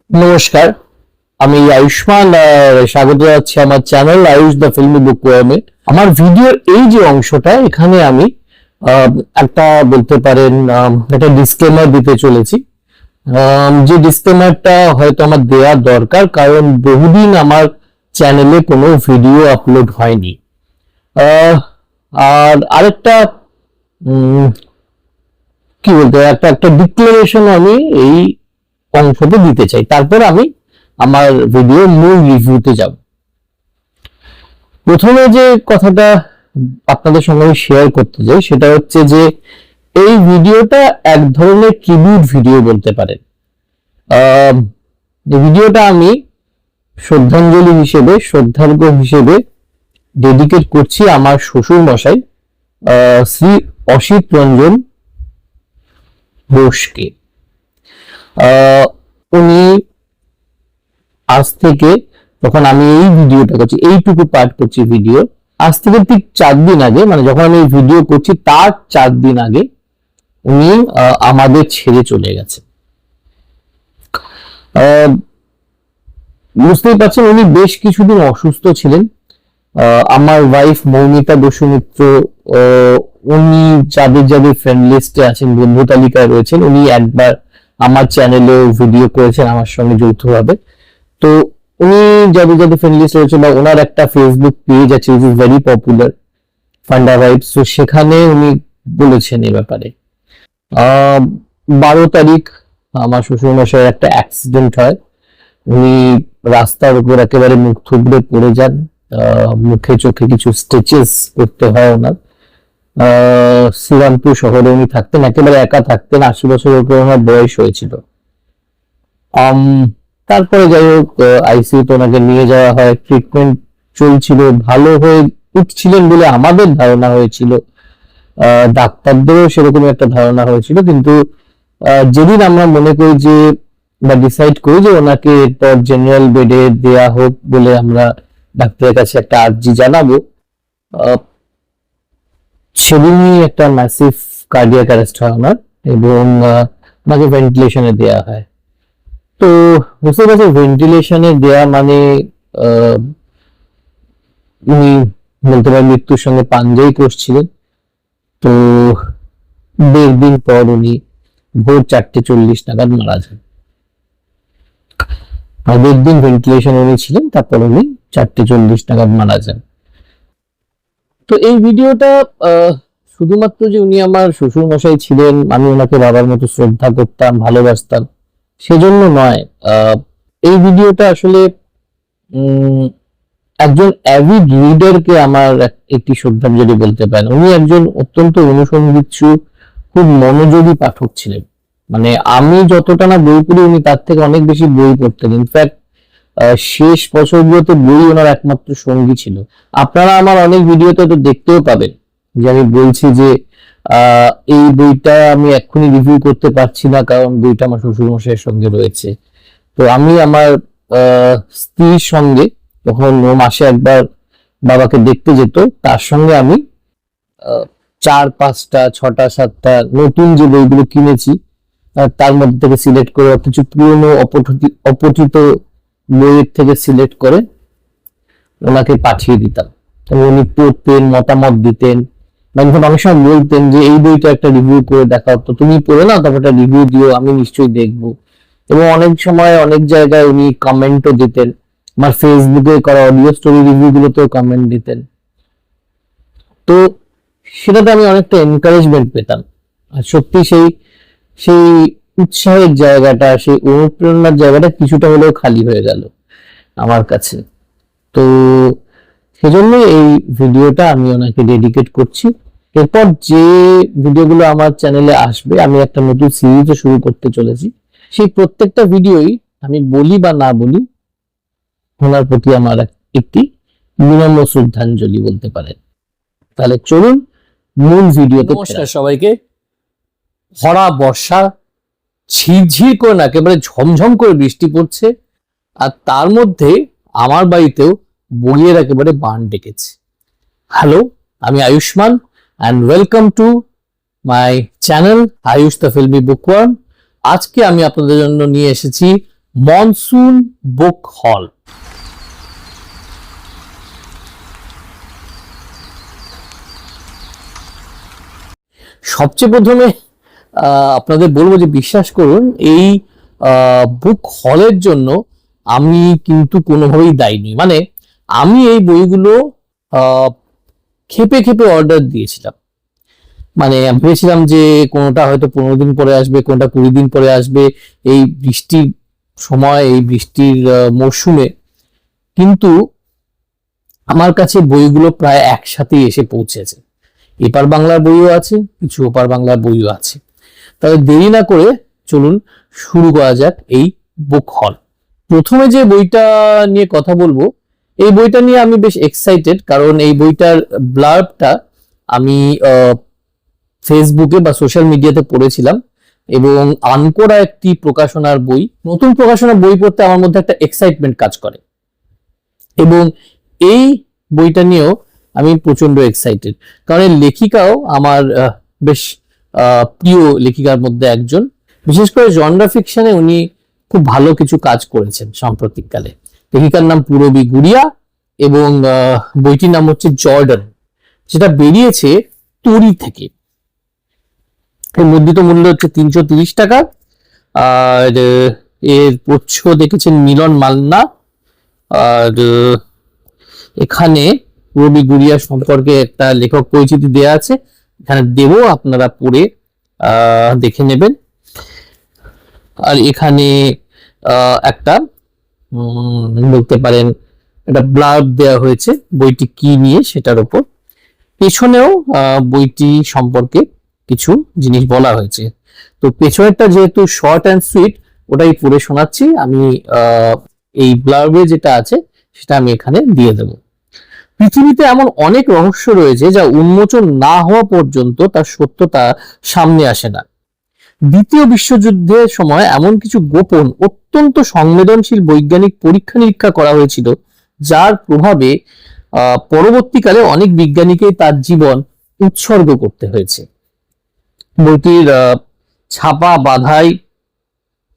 নমস্কার, আমি আয়ুষ্মান। স্বাগত জানাচ্ছি আমার চ্যানেল আয়ুষ দ্য ফিল্মি বুকওয়ার্মে। আমার ভিডিওর এই যে অংশটা, এখানে আমি একটা বলতে পারেন একটা ডিসক্লেমার দিতে চলেছি। যে ডিসক্লেমারটা হয়তো আমার দেওয়া দরকার, কারণ বহুদিন আমার চ্যানেলে কোনো ভিডিও আপলোড হয়নি। আর আরেকটা কি বলতে একটা একটা ডিক্লারেশন আমি এই অংশতে দিতে চাই, তারপর আমি আমার ভিডিও মূল রিভিউতে যাব। প্রথমে যে কথাটা আপনাদের সঙ্গে আমি শেয়ার করতে চাই সেটা হচ্ছে যে এই ভিডিওটা এক ধরনের ট্রিবিউট ভিডিও বলতে পারেন। এই ভিডিওটা আমি শ্রদ্ধাঞ্জলি হিসেবে, শ্রদ্ধার্ঘ হিসেবে ডেডিকেট করছি আমার শ্বশুর মশাই শ্রী অসিত রঞ্জন বোসকে। উনি আজ থেকে, যখন আমি এই ভিডিওটা করছি, এইটুকু পার্ট করছি ভিডিও, আজ থেকে ঠিক 4 দিন আগে, মানে যখন আমি এই ভিডিও করছি তার 4 দিন আগে উনি আমাদের ছেড়ে চলে গেছে। বুঝতেই পারছেন উনি বেশ কিছুদিন অসুস্থ ছিলেন। আমার ওয়াইফ মৌমিতা বসু মিত্র, উনি যাদের যাদের ফ্রেন্ড লিস্টে আছেন, বন্ধু তালিকায় রয়েছেন, উনি একবার আমার চ্যানেলেও ভিডিও করেছেন আমার সঙ্গে যৌথভাবে। তো উনি যাদের যাদের ফ্রেন্ড লিস্ট রয়েছে, বা ওনার একটা ফেসবুক পেজ আছে, is very popular, funda vibes. তো সেখানে উনি বলেছেন এ ব্যাপারে। 12 তারিখ আমার শ্বশুরমশাইয়ের একটা অ্যাক্সিডেন্ট হয়। উনি রাস্তার উপর একেবারে মুখ থুবড়ে পড়ে যান। মুখে চোখে কিছু স্টিচেস করতে হয় ওনার। শ্রীরামপুর শহরে উনি থাকতেন, একেবারে একা থাকতেন। 80 বছরের উপর ওনার বয়স হয়েছিল। তারপরে যাই হোক, আইসিইউতে ওনাকে নিয়ে যাওয়া হয়, ট্রিটমেন্ট চলছিল, ভালো হয়ে উঠছিলেন বলে আমাদের ধারণা হয়েছিল, ডাক্তারদেরও সেরকম একটা ধারণা হয়েছিল। কিন্তু যেদিন আমরা মনে করি যে, বা ডিসাইড করি যে ওনাকে এরপর জেনারেল বেডে দেয়া হোক বলে আমরা ডাক্তারের কাছে একটা আর্জি জানাবো, সেদিনই একটা ম্যাসিভ কার্ডিয়াক অ্যারেস্ট হয় ওনার, এবং ওনাকে ভেন্টিলেশনে দেওয়া হয়। তো বুঝতে পারছি ভেন্টিলেশনে দেয়া মানে উনি বলতে পারেন মৃত্যুর সঙ্গে পাঞ্জাই করছিলেন। তো 1.5 দিন পর উনি ভোর 4:40 নাগাদ মারা যান। 1.5 দিন ভেন্টিলেশনে উনি ছিলেন, তারপর উনি 4:40 নাগাদ মারা যান। তো এই ভিডিওটা শুধুমাত্র যে উনি আমার শ্বশুর মশাই ছিলেন, আমি ওনাকে বাবার মতো শ্রদ্ধা করতাম, ভালোবাসতাম, সেজন্য নয়। এই ভিডিওটা আসলে একজন অ্যাভিড রিডারকে আমার একটি শ্রদ্ধাঞ্জলি বলতে পারেন। উনি একজন অত্যন্ত অনুসন্ধিৎসু, খুব মনোযোগী পাঠক ছিলেন। মানে আমি যতটা না বই পড়ি, উনি তার থেকে অনেক বেশি বই পড়তেন। ইনফ্যাক্ট শেষ বছরগুলোতে বই ওনার একমাত্র সঙ্গী ছিল। আপনারা আমার অনেক ভিডিওতে তো দেখতেও পাবেন যে আমি বলছি যে এই বইটা আমি এক্ষুনি রিভিউ করতে পারছি না, কারণ বইটা আমার শ্বশুরমশাইয়ের সঙ্গে রয়েছে। তো আমি আমার স্ত্রীর সঙ্গে, যখন ও মাসে একবার বাবাকে দেখতে যেত, তার সঙ্গে আমি 4, 5টা, 6টা, 7টা নতুন যে বইগুলো কিনেছি তার মধ্যে থেকে সিলেক্ট করে, কিছু পুরনো অপঠিত বইয়ের থেকে সিলেক্ট করে ওনাকে পাঠিয়ে দিতাম। উনি পড়তেন, মতামত দিতেন, অনেক সময় বলতেন যে এই বইটা একটা রিভিউ করে দেখাও, তো তুমি পড়ে না, তারপর একটা রিভিউ দিও, আমি নিশ্চয়ই দেখবো। এবং অনেক সময় অনেক জায়গায় উনি কমেন্টও দিতেন। আমার ফেসবুকে করা অডিও স্টোরি রিভিউ গুলোতেও কমেন্ট দিতেন। তো সেটাতে আমি অনেকটা এনকারেজমেন্ট পেতাম। আর সত্যি সেই উৎসাহের জায়গাটা, সেই অনুপ্রেরণার জায়গাটা কিছুটা হলেও খালি হয়ে গেল আমার কাছে। তো সেজন্য এই ভিডিওটা আমি ওনাকে ডেডিকেট করছি। এরপর যে ভিডিওগুলো আমার চ্যানেলে আসবে, আমি একটা নতুন সিরিজও শুরু করতে চলেছি। সেই প্রত্যেকটা ভিডিওই আমি বলি বা না বলি, ওনার প্রতি আমার একটি বিনম্র শ্রদ্ধাঞ্জলি বলতে পারেন। তাহলে চলুন মূল ভিডিওতে। নমস্কার সবাইকে। ভরা বর্ষা, ঝিরঝির করে না একেবারে ঝমঝম করে বৃষ্টি পড়ছে, আর তার মধ্যে আমার বাড়িতেও বইয়ের একেবারে বান ডেকেছে। হ্যালো, আমি Ayushmann and welcome to my channel Ayush the filmy bookworm. আজকে আমি আপনাদের জন্য নিয়ে এসেছি মনসুন বুক হল। সবচেয়ে প্রথমে আপনাদের বলবো যে বিশ্বাস করুন, এই বুক হলের জন্য আমি কিন্তু কোনোভাবেই দায়ী নই। মানে আমি এই বইগুলো খেপে খেপে অর্ডার দিয়েছিলাম। মানে ভেবেছিলাম যে কোনোটা হয়তো 15 দিন পরে আসবে, কোনোটা 20 দিন পরে আসবে, এই বৃষ্টির সময়, এই বৃষ্টির মরশুমে। কিন্তু আমার কাছে বইগুলো প্রায় একসাথেই এসে পৌঁছেছে। এপার বাংলার বইও আছে, কিছু ওপার বাংলার বইও আছে। তাহলে দেরি না করে চলুন শুরু করা যাক এই বুক হল। প্রথমে যে বইটা নিয়ে কথা বলবো, এই বইটা নিয়ে আমি বেশ এক্সাইটেড, কারণ এই বইটার ব্লার্বটা আমি ফেসবুকে বা সোশ্যাল মিডিয়াতে পড়েছিলাম, এবং আনকোরা একটি প্রকাশনার বই, নতুন প্রকাশনার বই পড়তে আমার মধ্যে একটা এক্সাইটমেন্ট কাজ করে, এবং এই বইটা নিয়েও আমি প্রচন্ড এক্সাইটেড। কারণ এই লেখিকাও আমার বেশ প্রিয় লেখিকার মধ্যে একজন। বিশেষ করে জনরা ফিকশনে উনি খুব ভালো কিছু কাজ করেছেন সাম্প্রতিককালে। লেখিকার নাম পূরবী গুড়িয়া, এবং বইটির নাম হচ্ছে জর্ডান, যেটা বেরিয়েছে তরি থেকে। এর মুদ্রিত মূল্য হচ্ছে 330 টাকা। আর এর প্রচ্ছদ দেখেছেন মিলন মান্না। আর এখানে পূরবী গুড়িয়া সম্পর্কে একটা লেখক পরিচিতি দেয়া আছে, এখানে দেব, আপনারা পড়ে দেখে নেবেন। আর এখানে একটা বলতে পারেন একটা ব্লার্ব দেওয়া হয়েছে বইটি কি নিয়ে সেটার উপর। পেছনেও বইটি সম্পর্কে কিছু জিনিস বলা হয়েছে। তো পেছনেরটা যেহেতু শর্ট অ্যান্ড সুইট, ওটাই পড়ে শোনাচ্ছি আমি। এই ব্লার্বে যেটা আছে সেটা আমি এখানে দিয়ে দেব। পৃথিবীতে এমন অনেক রহস্য রয়েছে যা উন্মোচন না হওয়া পর্যন্ত তার সত্যতা সামনে আসে না। দ্বিতীয় বিশ্বযুদ্ধের সময় এমন কিছু গোপন, অত্যন্ত সংবেদনশীল বৈজ্ঞানিক পরীক্ষা নিরীক্ষা করা হয়েছিল, যার প্রভাবে পরবর্তীকালে অনেক বিজ্ঞানীকে তার জীবন উৎসর্গ করতে হয়েছে। বইটির ছাপা, বাঁধাই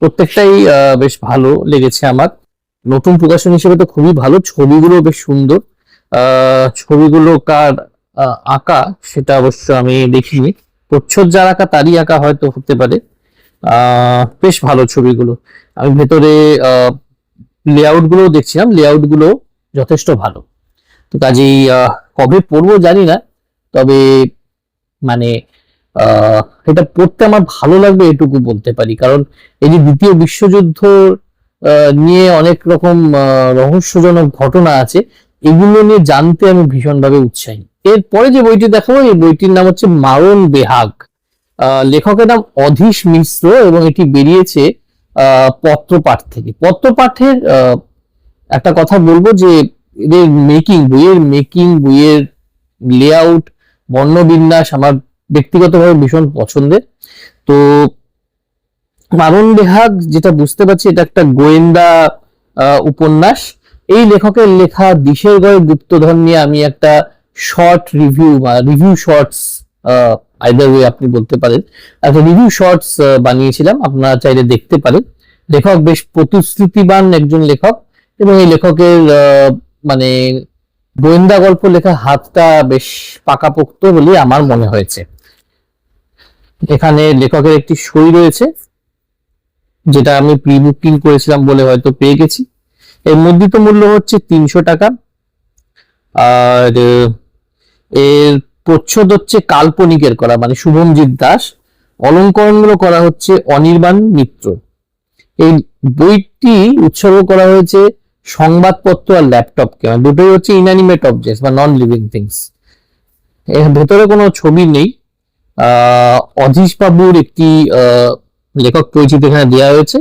প্রত্যেকটাই বেশ ভালো লেগেছে আমার। নতুন প্রকাশন হিসেবে তো খুবই ভালো, ছবিগুলো বেশ সুন্দর। ছবিগুলো কার আঁকা সেটা অবশ্য আমি দেখিনি, প্রচ্ছদ যার আঁকা তারই আঁকা হয়তো হতে পারে। বেশ ভালো ছবিগুলো। আমি ভেতরে লেআউট গুলো দেখছিলাম, লেআউট গুলো যথেষ্ট ভালো। তো কাজেই কবে পড়বো জানি না, তবে মানে এটা পড়তে আমার ভালো লাগবে এটুকু বলতে পারি। কারণ এই যে দ্বিতীয় বিশ্বযুদ্ধ নিয়ে অনেক রকম রহস্যজনক ঘটনা আছে, এগুলো নিয়ে জানতে আমি ভীষণভাবে উৎসাহী। এরপরে যে বইটি দেখাবো, এই বইটির নাম হচ্ছে মারণ বেহাগ। লেখকের নাম অধীশ মিশ্র, এবং এটি বেরিয়েছে পত্রপাঠ থেকে। পত্রপাঠের একটা কথা বলবো যে এদের বইয়ের লেআউট, বর্ণবিন্যাস আমার ব্যক্তিগতভাবে ভীষণ পছন্দের। তো মারণ বেহাগ যেটা বুঝতে পারছি, এটা একটা গোয়েন্দা উপন্যাস। এই লেখকের লেখা দিশের গড়ে গুপ্তধন নিয়ে আমি একটা শর্ট রিভিউ বা রিভিউ শর্টস, আইদার ওয়ে আপনি বলতে পারেন, একটা রিভিউ শর্টস বানিয়েছিলাম, আপনারা চাইলে দেখতে পারেন। লেখক বেশ প্রতিশ্রুতিবান একজন লেখক, এবং এই লেখকের মানে গোয়েন্দা গল্প লেখা হাতটা বেশ পাকাপোক্ত বলে আমার মনে হয়েছে। এখানে লেখকের একটি সই রয়েছে, যেটা আমি প্রি বুকিং করেছিলাম বলে হয়তো পেয়ে গেছি। এর মুদ্রিত মূল্য হচ্ছে 300 টাকা। আর এর প্রচ্ছদ হচ্ছে কাল্পনিকের করা, মানে শুভমজিৎ দাস। অলঙ্করণগুলো করা হচ্ছে অনির্বাণ মিত্র। এই বইটি উৎসর্গ করা হয়েছে সংবাদপত্র আর ল্যাপটপকে, মানে দুটোই হচ্ছে ইনঅ্যানিমেট অবজেক্টস বা নন লিভিং থিংস। এর ভেতরে কোনো ছবি নেই। অধীশ বাবুর একটি লেখক পরিচিতি এখানে দেওয়া হয়েছে।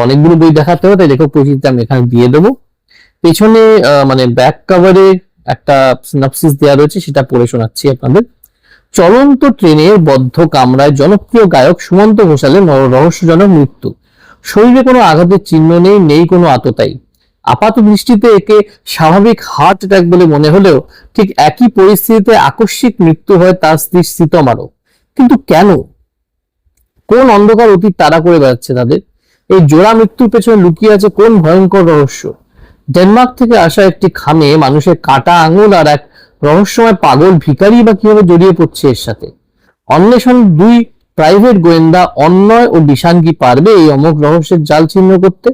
অনেকগুলো বই দেখাতে হবে, তাই লেখক পরিচিতি আমি এখানে দিয়ে দেবো। পেছনে মানে ব্যাক কাভারে একটা সিনপসিস দেওয়া রয়েছে, সেটা পড়ে শোনাচ্ছি আপনাদের। চলন্ত ট্রেনের বদ্ধ কামরায় জনপ্রিয় গায়ক সুমন্ত ঘোষালের রহস্যজনক মৃত্যু। শরীরে কোনো আঘাতের চিহ্ন নেই, নেই কোনো আততাই। আপাত দৃষ্টিতে একে স্বাভাবিক হার্ট অ্যাটাক বলে মনে হলেও ঠিক একই পরিস্থিতিতে আকস্মিক মৃত্যু হয় তার স্ত্রী শীতমারও। কিন্তু কেন? কোন অন্ধকার অতীত তাড়া করে বেড়াচ্ছে তাদের? এই জোড়া মৃত্যুর পেছনে লুকিয়ে আছে কোন ভয়ঙ্কর রহস্য? ডেনমার্ক থেকে আসা একটি খামে মানুষের কাটা আঙুল আর এক রহস্যময় পাগল ভিখারি বা কিভাবে জড়িয়ে পড়ছে এর সাথে? অন্বেষণ 2 প্রাইভেট গোয়েন্দা অন্বয় ও দিশান কি পারবে এই অমোঘ রহস্যের জাল ছিন্ন করতে?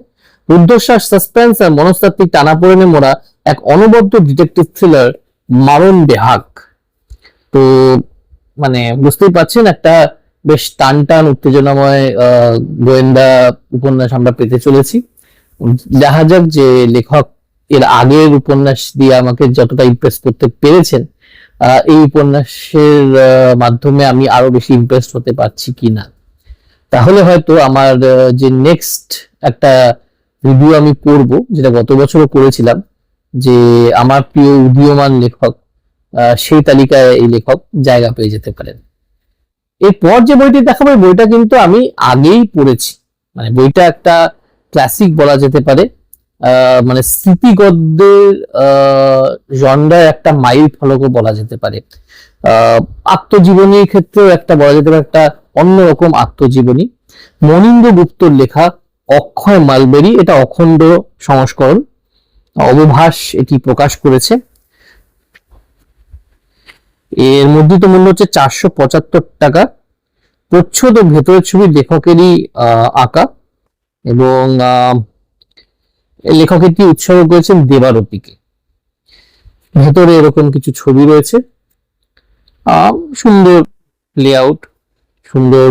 রুদ্ধশ্বাস, সাসপেন্স আর মনস্তাত্ত্বিক টানাপোড়েনে মোড়া এক অনবদ্য ডিটেকটিভ থ্রিলার মারণ বেহাগ। তো মানে বুঝতেই পারছেন, একটা বেশ টান টান উত্তেজনাময় গোয়েন্দা উপন্যাস আমরা পেতে চলেছি। দেখা যাক যে লেখক এর আগের উপন্যাস দিয়ে আমাকে যতটা ইমপ্রেস করতে পেরেছেন, এই উপন্যাসের মাধ্যমে আমি আরো বেশি ইমপ্রেস হতে পারছি কিনা। তাহলে হয়তো আমার যে নেক্সট একটা রিভিউ আমি করব, যেটা গত বছরও করেছিলাম, যে আমার প্রিয় উদীয়মান লেখক, সেই তালিকায় এই লেখক জায়গা পেয়ে যেতে পারেন। এরপর যে বইটি দেখাবো, বইটা কিন্তু আমি আগেই পড়েছি, মানে বইটা একটা ক্লাসিক বলা যেতে পারে, মানে স্মৃতিগদ্যের জনরায় একটা মাইল ফলকও বলা যেতে পারে। আত্মজীবনীর ক্ষেত্রেও একটা বলা যেতে পারে, একটা অন্যরকম আত্মজীবনী। মনীন্দ্র গুপ্তর লেখা অক্ষয় মালবেরি, এটা অখণ্ড সংস্করণ, অবভাস এটি প্রকাশ করেছে। এর মুদ্রিত মূল্য হচ্ছে 475 টাকা। প্রচ্ছদ ও ভেতরের ছবি লেখকেরই আঁকা, এবং লেখক এটি উৎসর্গ করেছেন দেবারতীকে। ভেতরে এরকম কিছু ছবি রয়েছে, সুন্দর লেআউট, সুন্দর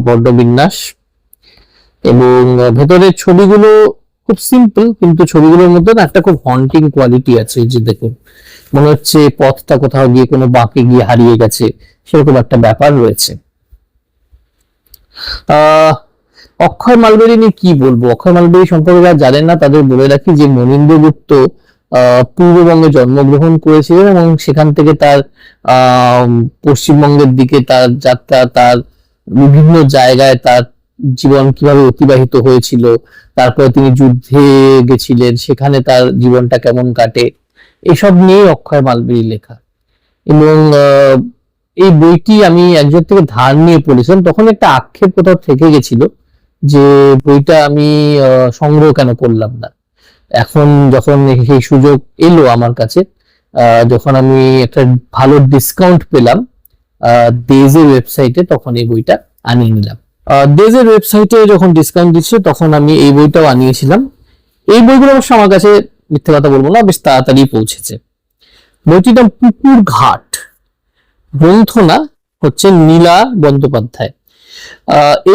বর্ণবিন্যাস, এবং ভেতরের ছবিগুলো খুব সিম্পল, কিন্তু ছবিগুলোর মধ্যে না একটা খুব হন্টিং কোয়ালিটি আছে। যে দেখুন, মনে হচ্ছে পথটা কোথাও গিয়ে কোনো বাঁকে গিয়ে হারিয়ে গেছে, সেরকম একটা ব্যাপার রয়েছে। অক্ষয় মালবেরি নিয়ে কি বলবো? অক্ষয় মালবেরি সম্পর্কে যারা জানেন না তাদের বলে রাখি যে মনীন্দ্র গুপ্ত পূর্ববঙ্গে জন্মগ্রহণ করেছিলেন, এবং সেখান থেকে তার পশ্চিমবঙ্গের দিকে তার যাত্রা, তার বিভিন্ন জায়গায় তার জীবন কিভাবে অতিবাহিত হয়েছিল, তারপরে তিনি যুদ্ধে গেছিলেন, সেখানে তার জীবনটা কেমন কাটে, এসব নিয়ে অক্ষয় মালবেরি লেখা। এবং এই বইটি আমি একজন থেকে ধার নিয়ে পড়েছিলাম, তখন একটা আক্ষেপ কোথাও থেকে গেছিল যে বইটা আমি সংগ্রহ কেন করলাম না। এখন যখন সেই সুযোগ এলো আমার কাছে, যখন আমি একটা ভালো ডিসকাউন্ট পেলাম দেজের ওয়েবসাইটে, তখন এই বইটা আনিয়ে নিলাম। দেজের ওয়েবসাইটে যখন ডিসকাউন্ট দিচ্ছে, তখন আমি এই বইটাও আনিয়েছিলাম। এই বইগুলো অবশ্য আমার কাছে, মিথ্যে কথা বলবো না, বেশ তাড়াতাড়ি পৌঁছেছে। বইটির নাম পুকুর ঘাট, গ্রন্থনা হচ্ছে নীলা বন্দ্যোপাধ্যায়।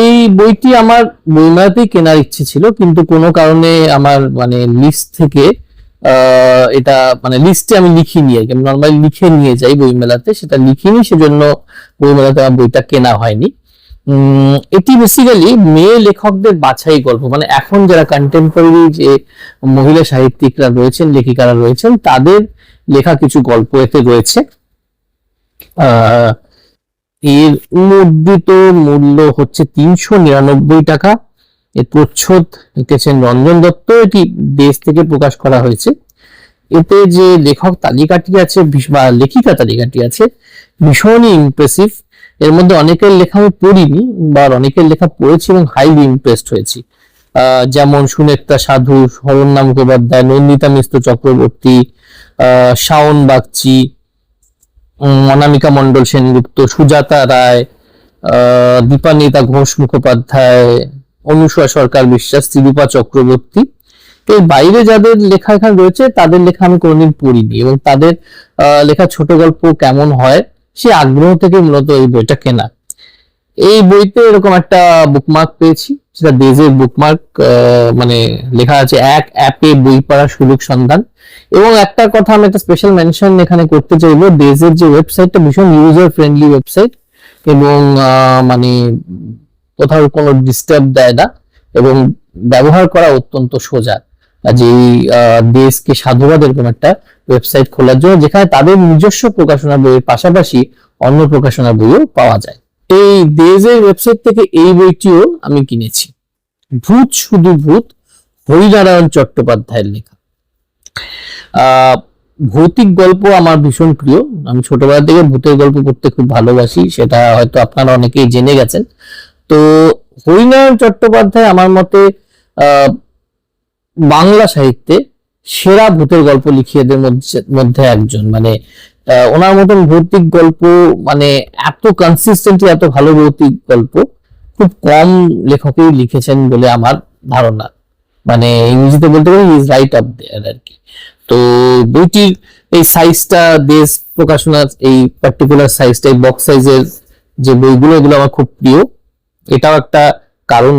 এই বইটি আমার বইমেলাতেই কেনার ইচ্ছে ছিল, কিন্তু কোনো কারণে আমার মানে লিস্ট থেকে এটা মানে লিস্টে আমি লিখিনি, আর কি আমি নর্মালি লিখে নিয়ে যাই বইমেলাতে, সেটা লিখিনি, সেজন্য বইমেলাতে আমার বইটা কেনা হয়নি। এটি বেসিক্যালি মেয়ে লেখকদের বাছাই গল্প, মানে এখন যারা কন্টেম্পোরারি যে মহিলা সাহিত্যিকরা রয়েছেন, লেখিকারা রয়েছেন, তাদের লেখা কিছু গল্প এতে রয়েছে। এর মুদ্রিত মূল্য হচ্ছে 399 টাকা। এর প্রচ্ছদ লিখেছেন রঞ্জন দত্ত, এটি দেশ থেকে প্রকাশ করা হয়েছে। এতে যে লেখক তালিকাটি আছে বা লেখিকা তালিকাটি আছে, ভীষণই ইমপ্রেসিভ। এর মধ্যে অনেকের লেখা আমি পড়িনি, বা অনেকের লেখা পড়েছি এবং হাইলি ইমপ্রেসড হয়েছি। যেমন সুনেত্রা সাধু, শরণ্যা মুখোপাধ্যায়, নন্দিতা মিশ্র চক্রবর্তী, শাওন বাগচি, অনামিকা মন্ডল সেনগুপ্ত, সুজাতা রায়, দীপান্বিতা ঘোষ মুখোপাধ্যায়, অনুসূয়া সরকার বিশ্বাস, তিরুপা চক্রবর্তী। এর বাইরে যাদের লেখা এখানে রয়েছে, তাদের লেখা আমি কোনোদিন পড়িনি, এবং তাদের লেখা ছোট গল্প কেমন হয় সে আগ্রহ থেকে মূলত এই বইটা কেনা। এই বইতে এরকম একটা বুকমার্ক পেয়েছি, সেটা দেজের বুকমার্ক, মানে লেখা আছে এক অ্যাপে বই পড়ার সুযোগ সন্ধান। এবং একটা কথা আমি একটা স্পেশাল মেনশন এখানে করতে চাইবো, দেজের যে ওয়েবসাইটটা ভীষণ ইউজার ফ্রেন্ডলি ওয়েবসাইট, এবং মানে কোথাও কোনো ডিস্টার্ব দেয় না, এবং ব্যবহার করা অত্যন্ত সোজা। যে দেশকে সাধুবাদ এরকম একটা ওয়েবসাইট খোলার জন্য, যেখানে তাদের নিজস্ব প্রকাশনা বইয়ের পাশাপাশি অন্য প্রকাশনা বইও পাওয়া যায়। এই দেজের ওয়েবসাইট থেকে এই বইটিও আমি কিনেছি, ভূত শুধু ভূত, হরিনারায়ণ চট্টোপাধ্যায়ের লেখা। ভৌতিক গল্প আমার ভীষণ প্রিয়, আমি ছোটবেলা থেকে ভূতের গল্প পড়তে খুব ভালোবাসি, সেটা হয়তো আপনারা অনেকেই জেনে গেছেন। তো হরিনারায়ণ চট্টোপাধ্যায় আমার মতে বাংলা সাহিত্যে সেরা ভূতের গল্প লিখিয়েদের মধ্যে একজন। মানে ওনার মতন ভৌতিক গল্প, মানে এত কনসিস্টেন্টলি এত ভালো ভৌতিক গল্প খুব কম লেখকই লিখেছেন বলে আমার ধারণা। মানে ইংরেজিতে বলতে গেলে ইজ রাইট আপ দেয়ার আর কি। তো বইটির এই সাইজটা, দেশ প্রকাশনার এই পার্টিকুলার সাইজটা, এই বক্স সাইজের যে বইগুলো, এগুলো আমার খুব প্রিয়। এটাও একটা কারণ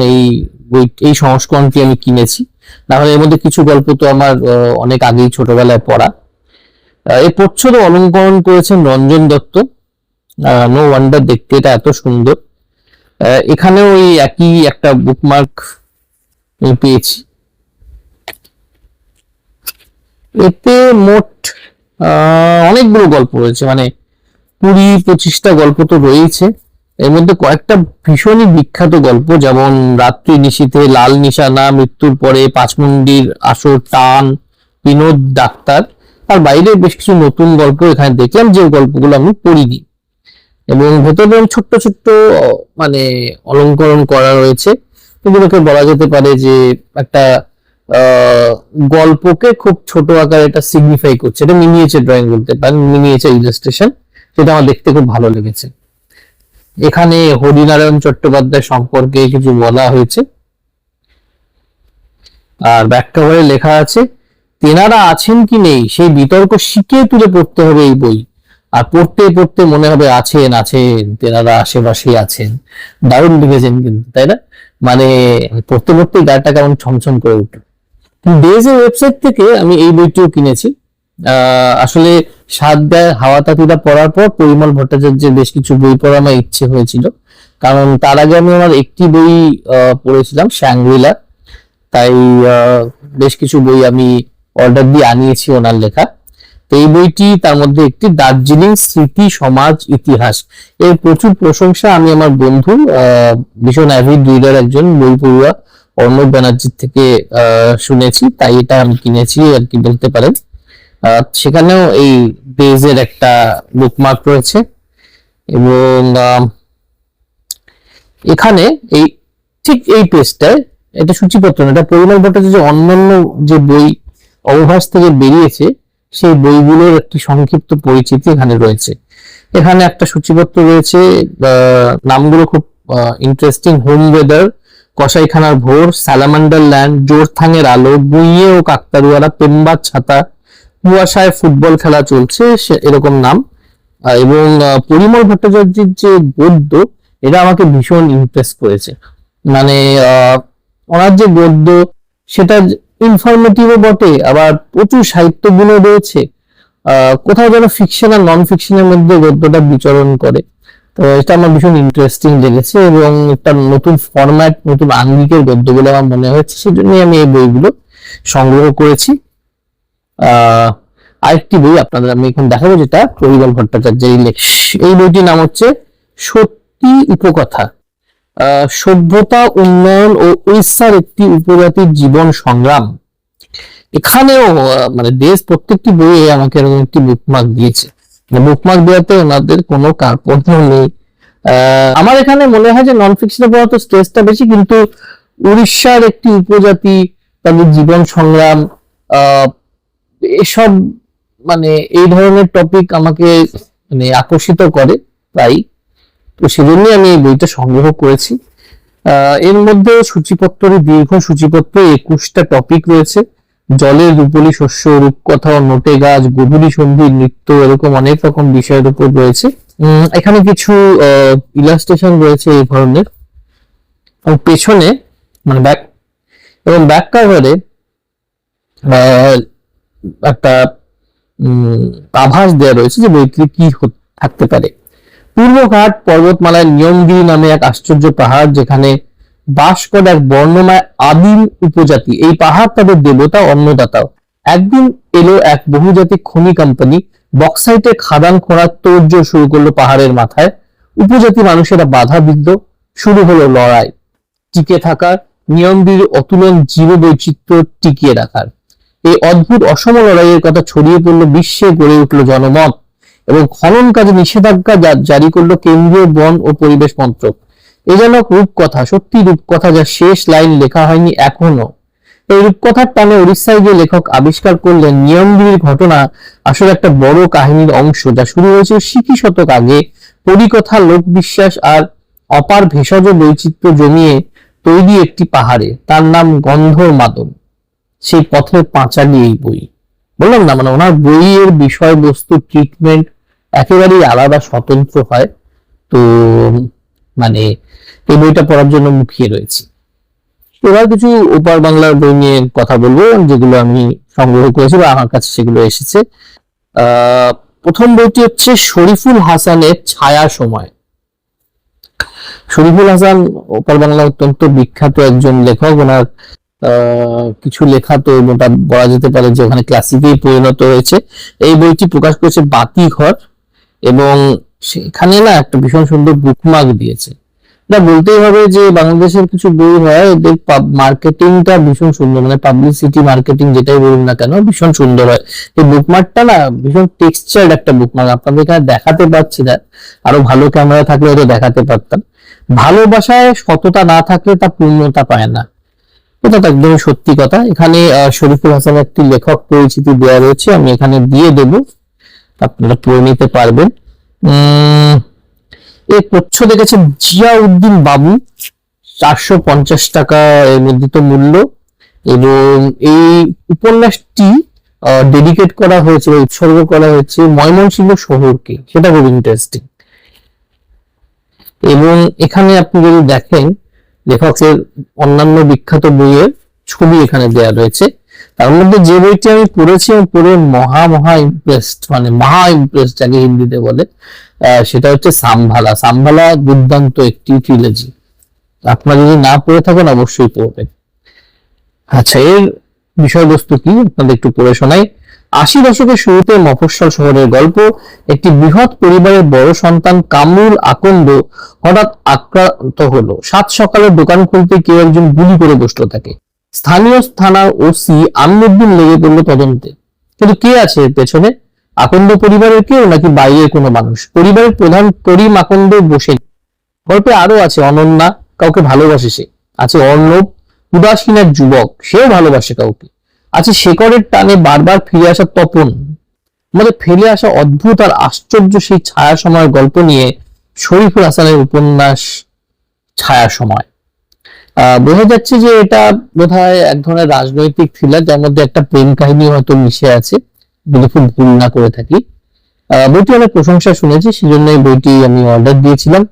এই সংস্করণটি আমি কিনেছি। না হলে এর মধ্যে কিছু গল্প তো আমার অনেক আগেই ছোটবেলায় পড়া। এই প্রচ্ছদ অলঙ্করণ করেছেন রঞ্জন দত্ত। নো ওয়ান্ডার দেখতে এটা এত সুন্দর। এখানেও ওই একই একটা বুকমার্ক পেয়েছি। এতে মোট অনেকগুলো গল্প রয়েছে, মানে 20-25টা গল্প তো রয়েছে। এর মধ্যে কয়েকটা ভীষণই বিখ্যাত গল্প, যেমন রাত্রি নিশীথে, লাল নিশানা, মৃত্যুর পরে, পাঁচমুন্ডির আসর, টান, বিনোদ ডাক্তার। আর বাইরে বেশ কিছু নতুন গল্প এখানে দেখলাম, যে গল্পগুলো আমি পড়িনি। এবং ভেতরে ছোট্ট ছোট্ট মানে অলঙ্করণ করা রয়েছে, এগুলোকে বলা যেতে পারে যে একটা গল্পকে খুব ছোট আকারে এটা সিগনিফাই করছে। এটা মিনিয়েচার ড্রয়িং বলতে পারেন, মিনিয়েচার ইলাস্ট্রেশন, যেটা আমার দেখতে খুব ভালো লেগেছে। এখানে হরিনারায়ণ চট্টোপাধ্যায় সম্পর্কে কিছু বলা হয়েছে, আর ব্যাখ্যা করে লেখা আছে, তেনারা আছেন কি নেই সেই বিতর্ক শিখে তুলে পড়তে হবে এই বই। আর পড়তে পড়তে মনে হবে আছেন আছেন, তেনারা আশেপাশেই আছেন। দারুণ লিখেছেন কিন্তু, তাই না? মানে পড়তে পড়তে গাটা কেমন ছমছম করে উঠল। ডেজের ওয়েবসাইট থেকে আমি এই বইটিও কিনেছি। আসলে সাত দেয় হাওয়া তাঁতিরা পড়ার পর পরিমল ভট্টাচার্যের বেশ কিছু বই পড়া আমার ইচ্ছে হয়েছিল, কারণ তার আগে আমি আমার একটি বই পড়েছিলাম, শ্যাংরিলা। তাই বেশ কিছু বই আমি অর্ডার দিয়ে আনিয়েছি ওনার লেখা। তো এই বইটি তার মধ্যে একটি, দার্জিলিং স্মৃতি সমাজ ইতিহাস। এর প্রচুর প্রশংসা আমি আমার বন্ধু, ভীষণ অ্যাভিড রিডার একজন বই পড়ুয়া অর্ণব ব্যানার্জির থেকে শুনেছি, তাই এটা আমি কিনেছি আর কি বলতে পারেন। সেখানেও এই পেজের একটা বুকমার্ক রয়েছে। এবং এখানে এই ঠিক এই পেজটায়, এটা সূচিপত্র না, এটা পরিমল ভট্টাচার্যের অন্যান্য যে বই অবভাস থেকে বেরিয়েছে সেই বইগুলোর একটি সংক্ষিপ্ত পরিচিতি এখানে রয়েছে। এখানে একটা সূচিপত্র রয়েছে, নামগুলো খুব ইন্টারেস্টিং। হোম ওয়েদার, কসাইখানার ভোর, স্যালামান্ডার ল্যান্ড, জোরথাঙের আলো, বুইয়ে ও কাকতারুয়ারা, পেম্বার ছাতা, কুয়াশায় ফুটবল খেলা চলছে, এরকম নাম। এবং পরিমল ভট্টাচার্যের যে গদ্য, এটা আমাকে ভীষণ ইমপ্রেস করেছে। মানে ওনার যে গদ্য, সেটা ইনফরমেটিভও বটে, আবার প্রচুর সাহিত্য গুণও রয়েছে। কোথাও যেন ফিকশন আর নন ফিকশনের মধ্যে গদ্যটা বিচরণ করে। তো এটা আমার ভীষণ ইন্টারেস্টিং লেগেছে, এবং একটা নতুন ফরম্যাট, নতুন আঙ্গিকের গদ্য বলে আমার মনে হয়েছে, সেজন্যই আমি এই বইগুলো সংগ্রহ করেছি। আরেকটি বই আপনাদের আমি এখন দেখাবো, যেটা পরিমল ভট্টাচার্যের লেখা। এই বইটির নাম হচ্ছে সত্যি উপকথা, সভ্যতা, উন্নয়ন ও উড়িষ্যার একটি উপজাতির জীবন সংগ্রাম। এখানেও মানে দেশ প্রত্যেকটি বইয়ে আমাকে এরকম একটি বুকমার্ক দিয়েছে। বুকমার্ক দেওয়াতে ওনাদের কোনো কার্পণ্য নেই। আমার এখানে মনে হয় যে নন ফিকশনে পড়া তো স্ট্রেসটা বেশি, কিন্তু উড়িষ্যার একটি উপজাতি, তাদের জীবন সংগ্রাম, এসব মানে এই ধরনের টপিক আমাকে মানে আকর্ষিত করে। তাই তো সেজন্যই আমি এই বইটা সংগ্রহ করেছি। এর মধ্যে সূচিপত্রের দীর্ঘ সূচিপত্র, 21টা টপিক রয়েছে। জলের রূপলি শস্য, রূপকথা, নোটে গাছ, গভীরি সন্ধি, নৃত্য, এরকম অনেক রকম বিষয়ের উপর রয়েছে। এখানে কিছু ইলাস্ট্রেশন রয়েছে এই ধরনের। পেছনে মানে ব্যাক কাভারে একটা আভাস দেওয়া রয়েছে যে বইটি কি থাকতে পারে। পূর্বঘাট পর্বতমালায় নিয়মগিরি নামে এক আশ্চর্য পাহাড়, যেখানে বাস করে এক বর্ণময় আদিম উপজাতি। এই পাহাড় তাদের দেবতা, অন্নদাতাও। একদিন এলো এক বহুজাতিক খনি কোম্পানি, বক্সাইটে খাদান খোঁড়ার তোড়জোড় শুরু করলো পাহাড়ের মাথায়। উপজাতি মানুষেরা বাধা বিদ্ধ, শুরু হলো লড়াই, টিকে থাকার, নিয়মগিরির অতুলন জীব বৈচিত্র্য টিকিয়ে রাখার। এই অদ্ভুত অসম লড়াইয়ের কথা ছড়িয়ে পড়লো বিশ্বে, গড়ে উঠলো জনমত, এবং খনন কাজে নিষেধাজ্ঞা জারি করলো কেন্দ্রীয় বন ও পরিবেশ মন্ত্রক। এ যেন রূপকথা, সত্যি রূপকথা, যা শেষ লাইন লেখা হয়নি এখনো। এই রূপকথার টানে উড়িষ্যায় গিয়ে লেখক আবিষ্কার করলেন নিয়মগিরির ঘটনা আসলে একটা বড় কাহিনীর অংশ, যা শুরু হয়েছে সিকি শতক আগে পরিকথা, লোকবিশ্বাস আর অপার ভেষজ বৈচিত্র্য জমিয়ে তৈরি একটি পাহাড়ে, তার নাম গন্ধর মাদন। সেই পথের পাঁচালী এই বই। বললাম না, মানে ওনার বইয়ের বিষয়বস্তু, ট্রিটমেন্ট একেবারেই আলাদা, স্বতন্ত্র হয়। তো মানে এই বইটা পড়ার জন্য মুখিয়ে রয়েছি। এবার কিছু ওপার বাংলার বই নিয়ে কথা বলবো, যেগুলো আমি সংগ্রহ করেছি বা আমার কাছে সেগুলো এসেছে। প্রথম বইটি হচ্ছে শরীফুল হাসানের ছায়া সময়। শরীফুল হাসান ওপার বাংলা অত্যন্ত বিখ্যাত একজন লেখক। ওনার কিছু লেখা তো মোটা বলা যেতে পারে যে ওখানে ক্লাসিকেই পরিণত হয়েছে। এই বইটি প্রকাশ করেছে বাতিঘর, এবং সেখানে না একটা ভীষণ সুন্দর বুকমার্ক দিয়েছে। এটা বলতেই হবে যে বাংলাদেশের কিছু বই হয়, এদের মার্কেটিংটা ভীষণ সুন্দর, মানে পাবলিসিটি মার্কেটিং যেটাই বলুন না কেন, ভীষণ সুন্দর হয়। এই বুকমার্কটা না ভীষণ টেক্সচার্ড একটা বুকমার্ক, আপনাদের এখানে দেখাতে পাচ্ছি না, আরো ভালো ক্যামেরা থাকলে হয়তো দেখাতে পারতাম। ভালোবাসায় সততা না থাকলে তা পূর্ণতা পায় না, এটা তো একদম সত্যি কথা। এখানে শরীফুল হাসানের একটি লেখক পরিচিতি দেওয়া রয়েছে, আমি এখানে দিয়ে দেব, আপনারা পড়ে নিতে পারবেন। এই প্রচ্ছদে গেছেন জিয়াউদ্দিন বাবু, 450 টাকা এর মুদ্রিত মূল্য। এবং এই উপন্যাসটি ডেডিকেট করা হয়েছে, উৎসর্গ করা হয়েছে ময়মনসিংহ শহরকে, সেটা খুব ইন্টারেস্টিং। এবং এখানে আপনি যদি দেখেন লেখকের অন্যান্য বিখ্যাত বইয়ের ছবি এখানে দেওয়া রয়েছে। তার মধ্যে যে বইটি আমি পড়েছি এবং পড়ে মহা ইমপ্রেসড, মানে মহা ইমপ্রেসড যাকে হিন্দিতে বলে, সেটা হচ্ছে সাম্ভালা। সাম্ভালা দুর্দান্ত একটি ট্রিলজি, আপনারা যদি না পড়ে থাকেন অবশ্যই পড়বেন। আচ্ছা, এর বিষয়বস্তু কি আপনাদের একটু পড়ে শোনাই। 80 দশকের শুরুতে মফস্বল শহরের গল্প। একটি বৃহৎ পরিবারের বড় সন্তান কামরুল আকন্দ হঠাৎ আক্রান্ত হলো। 7 সকালে দোকান খুলতে কেউ একজন গুলি করে বসলো তাকে। স্থানীয় থানার ওসি আমিনুদ্দিন লেগে পড়লো তদন্তে। কিন্তু কে আছে এর পেছনে? আকন্দ পরিবারের কেউ নাকি বাইরের কোনো মানুষ? পরিবারের প্রধান করিম আকন্দ বসে। গল্পে আরো আছে অনন্যা, কাউকে ভালোবাসে সে। আছে অর্ণব, উদাসীন এক যুবক, সেও ভালোবাসে কাউকে। আছে শেকড়ের টানে বারবার ফিরে আসা তপন। আমাদের ফেলে আসা অদ্ভুত আর আশ্চর্য সেই ছায়া সময়ের গল্প নিয়ে শরীফুল হাসানের উপন্যাস ছায়া সময়। বোঝা যাচ্ছে যে এটা বোধহয় এক ধরনের রাজনৈতিক থ্রিলার, যার মধ্যে একটা প্রেম কাহিনী হয়তো মিশে আছে, যদি খুব ভুল না করে থাকি। বইটি অনেক প্রশংসা শুনেছি, সেজন্য এই বইটি আমি অর্ডার দিয়েছিলাম,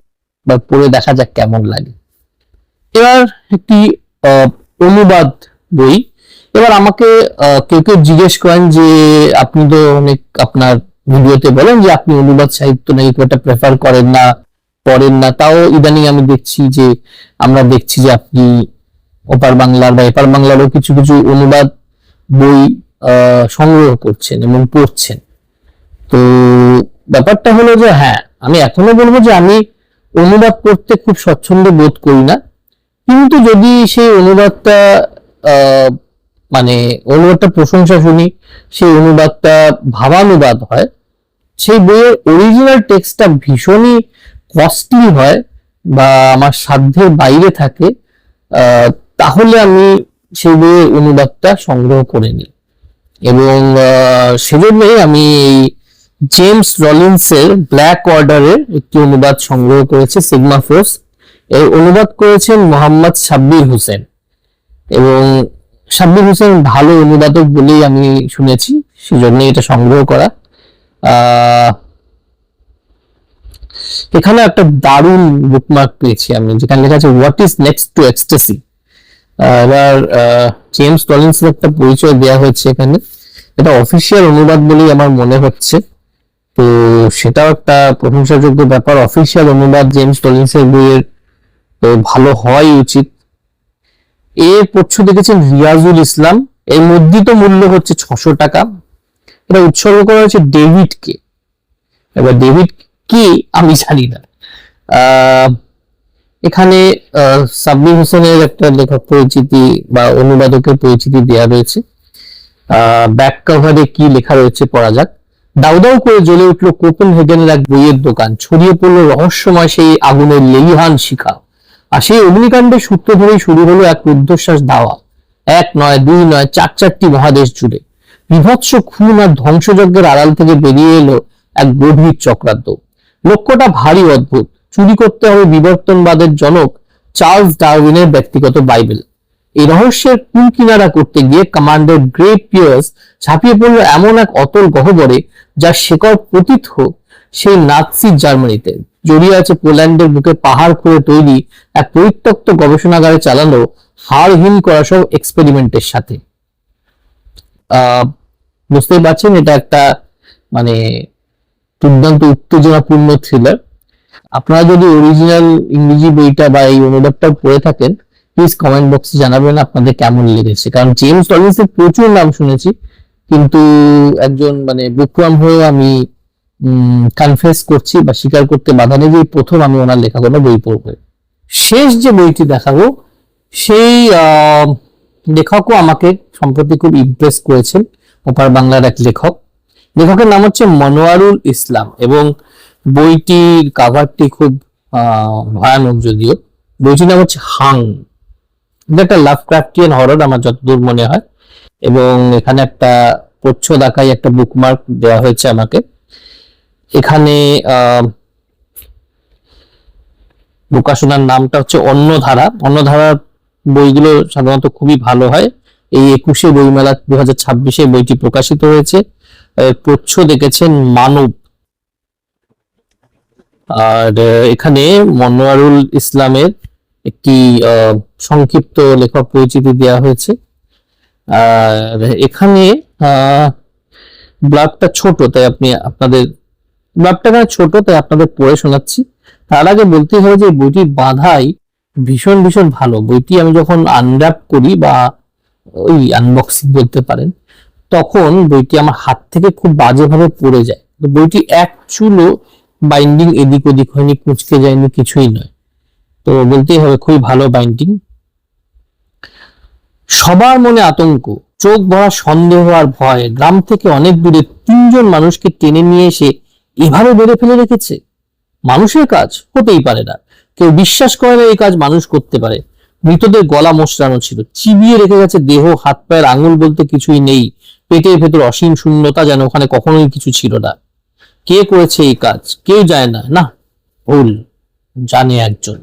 বা পড়ে দেখা যাক কেমন লাগে। এবার একটি অনুবাদ বই। এবার আমাকে কেউ কেউ জিজ্ঞেস করেন যে আপনি তো অনেক আপনার ভিডিওতে বলেন যে আপনি অনুবাদ সাহিত্য নাকি খুব একটা প্রেফার করেন না, পড়েন না, তাও ইদানিং আমি দেখছি যে আপনি ওপার বাংলার বা এপার বাংলারও কিছু কিছু অনুবাদ বই সংগ্রহ করছেন এবং পড়ছেন। তো ব্যাপারটা হলো যে হ্যাঁ, আমি এখনো বলবো যে আমি অনুবাদ করতে খুব স্বচ্ছন্দ বোধ করি না, কিন্তু যদি সেই অনুবাদটা মানে অনুবাদটা প্রশংসা শুনি, সেই অনুবাদটা ভাবানুবাদ হয়, সেই বইয়ের অরিজিনাল টেক্সটটা ভীষণই কস্টলি হয় বা আমার সাধ্যের বাইরে থাকে, তাহলে আমি সেই বইয়ের অনুবাদটা সংগ্রহ করে নিই। এবং সেজন্যই আমি এই জেমস রলিন্সের ব্ল্যাক অর্ডারের একটি অনুবাদ সংগ্রহ করেছি, সিগমা ফোর্স। এর অনুবাদ করেছেন মোহাম্মদ সাব্বির হোসেন, এবং সাব্বির হোসেন ভালো অনুবাদক বলেই আমি শুনেছি, সেজন্য এটা সংগ্রহ করা। এখানে একটা দারুণ বুকমার্ক পেয়েছি আমি, যেখানে লেখা আছে what is next to ecstasy. এবার জেমস রলিন্সের একটা পরিচয় দেওয়া হয়েছে এখানে, এটা অফিসিয়াল অনুবাদ বলেই আমার মনে হচ্ছে, তো সেটাও একটা প্রশংসাযোগ্য ব্যাপার। অফিসিয়াল অনুবাদ জেমস রলিন্সের বইয়ের তো ভালো হওয়াই উচিত। এর প্রচ্ছদ দেখেছেন রিয়াজুল ইসলাম, এর মুদ্রিত মূল্য হচ্ছে 600 টাকা। এটা উৎসর্গ করা হয়েছে ডেভিডকে। এবার ডেভিড কি আমি জানি না। এখানে সাব্বির হোসেনের একটা লেখক পরিচিতি বা অনুবাদকের পরিচিতি দেওয়া রয়েছে। ব্যাক কভারে কি লেখা রয়েছে পড়া যাক। দাউ দাউ করে জ্বলে উঠলো কোপেনহেগেনের এক বইয়ের দোকান, ছড়িয়ে পড়লো রহস্যময় সেই আগুনের লেলিহান শিখা। আর সেই অগ্নিকাণ্ডের সূত্র ধরেই শুরু হলো এক রুদ্ধশ্বাস ধাওয়া, এক নয়, দুই নয়, চারটি মহাদেশ জুড়ে। বিভৎস খুন আর ধ্বংসযজ্ঞের আড়াল থেকে বেরিয়ে এলো এক গভীর চক্রান্ত। লক্ষ্যটা ভারী অদ্ভুত, চুরি করতে হবে বিবর্তনবাদের জনক চার্লস ডারউইনের ব্যক্তিগত বাইবেল। এই রহস্যের কুল কিনারা করতে গিয়ে কমান্ডার গ্রে পিয়ার্স ঝাঁপিয়ে পড়লো এমন এক অতল গহ্বরে যার শেকড় পতিত সেই নাৎসি জার্মানিতে। জড়িয়ে আছে পোল্যান্ডের বুকে পাহাড় খুঁড়ে তৈরি এক পরিত্যক্ত গবেষণাগারে চালানো হাড়হিম করা সব এক্সপেরিমেন্টের সাথে। বুঝতেই পারছেন এটা একটা মানে দুর্দান্ত উত্তেজনাপূর্ণ থ্রিলার। আপনারা যদি অরিজিনাল ইংরেজি বইটা বা এই অনুবাদটা পড়ে থাকেন, প্লিজ কমেন্ট বক্সে জানাবেন আপনাদের কেমন লেগেছে। কারণ জেমস রবিনসনের প্রচুর নাম শুনেছি, কিন্তু একজন মানে বুকওয়ার্ম হয়েও আমি কনফেস করছি বা স্বীকার করতে বাধা নেই যে প্রথম আমি ওনার লেখা কোনো বই পড়বো। শেষ যে বইটি দেখাবো সেই লেখকও আমাকে সম্প্রতি খুব ইমপ্রেস করেছেন, ওপার বাংলার এক লেখক। লেখকের নাম হচ্ছে মনোয়ারুল ইসলাম এবং বইটির কাভারটি খুব ভয়ানক, যদিও বইটির নাম হচ্ছে হাং। এটা একটা লাভক্রাফটিয়ান হরর আমার যতদূর মনে হয়, এবং এখানে একটা প্রচ্ছদ আঁকায় একটা বুকমার্ক দেওয়া হয়েছে আমাকে। এখানে প্রকাশনার নামটা হচ্ছে অন্যধারা। অন্যধারার বইগুলো সাধারণত খুবই ভালো হয়। এই 21শে বইমেলা 2026-এ বইটি প্রকাশিত হয়েছে। প্রচ্ছদ দেখেছেন মানব। আর এখানে মনোয়ারুল ইসলামের একটি সংক্ষিপ্ত লেখক পরিচিতি দেওয়া হয়েছে। আর এখানে ব্লগটা ছোট, তাই ব্লগটা ছোট, তাই আপনাদের পড়ে শোনাচ্ছি। তার আগে বলতেই হবে যে বইটির বাঁধাই ভীষণ ভীষণ ভালো। বইটি আমি যখন আনর্যাপ করি বা ওই আনবক্সিং বলতে পারেন, তখন বইটি আমার হাত থেকে খুব বাজেভাবে পড়ে যায়। তো বইটি এক চুলো বাইন্ডিং এদিক ওদিক হয়নি, কুঁচকে যায়নি, কিছুই নয়। তো বলতেই হবে খুবই ভালো বাইন্ডিং। সবার মনে আতঙ্ক, চোখ ভরা সন্দেহ আর ভয়। গ্রাম থেকে অনেক দূরে 3জন মানুষকে টেনে নিয়ে এসে এভাবে বেড়ে ফেলে রেখেছে। মানুষের কাজ হতেই পারে না, কেউ বিশ্বাস করে না এই কাজ মানুষ করতে পারে। মৃতদের গলা মোচড়ানো ছিল, চিবিয়ে রেখে গেছে দেহ, হাত পায়ের আঙুল বলতে কিছুই নেই। পেটের ভেতর অসীম শূন্যতা, যেন ওখানে কখনোই কিছু ছিল না। কে করেছে এই কাজ কেউ যায় না, না ভুল জানে একজন।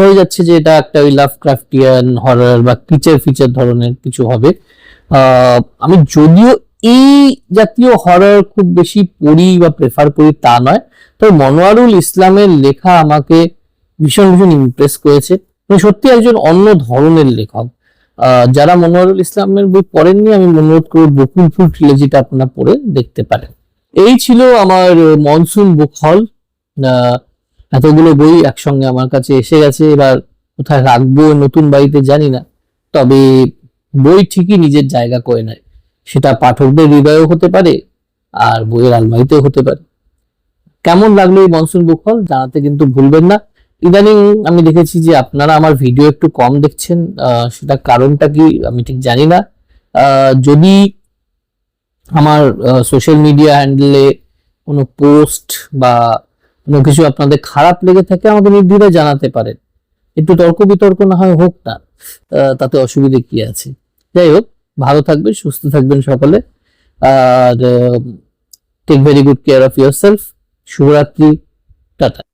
হয়ে যাচ্ছে যে এটা একটা ওই লাভক্রাফটিয়ান হরর বা ফিচার ধরনের কিছু হবে। আমি যদিও এই জাতীয় হরর খুব বেশি পড়ি বা প্রেফার করি তা নয়, তবে মনোয়ারুল ইসলামের লেখা আমাকে ভীষণ ভীষণ ইমপ্রেস করেছে। সত্যি একজন অন্য ধরনের লেখক। যারা মনোয়ারুল ইসলামের বই পড়েননি, আমি অনুরোধ করব বকুল ফুল ট্রিলজিটা আপনারা পড়ে দেখতে পারেন। এই ছিল আমার মনসুন বুক হল। এতগুলো বই একসঙ্গে আমার কাছে এসে গেছে, এবার কোথায় রাখবো নতুন বাড়িতে জানি না, তবে বই ঠিকই নিজের জায়গা করে নেয়। সেটা পাঠকদের হৃদয়েও হতে পারে আর বইয়ের আলমারিতেও হতে পারে। কেমন লাগলো এই মনসুন বুক হল জানাতে কিন্তু ভুলবেন না। ইদানিং আমি দেখেছি যে আপনারা আমার ভিডিও একটু কম দেখছেন, সেটা কারণটা কি আমি ঠিক জানি না। যদি আমার সোশ্যাল মিডিয়া হ্যান্ডেলে কোনো পোস্ট বা কোনো কিছু আপনাদের খারাপ লেগে থাকে, আমাকে নির্দ্বিধায় জানাতে পারেন। একটু তর্ক বিতর্ক না হয় হোক না, তাতে অসুবিধে কি আছে। যাই হোক, ভালো থাকবেন, সুস্থ থাকবেন সকলে, আর take very good care of your self. শুভরাত্রি, টাটা।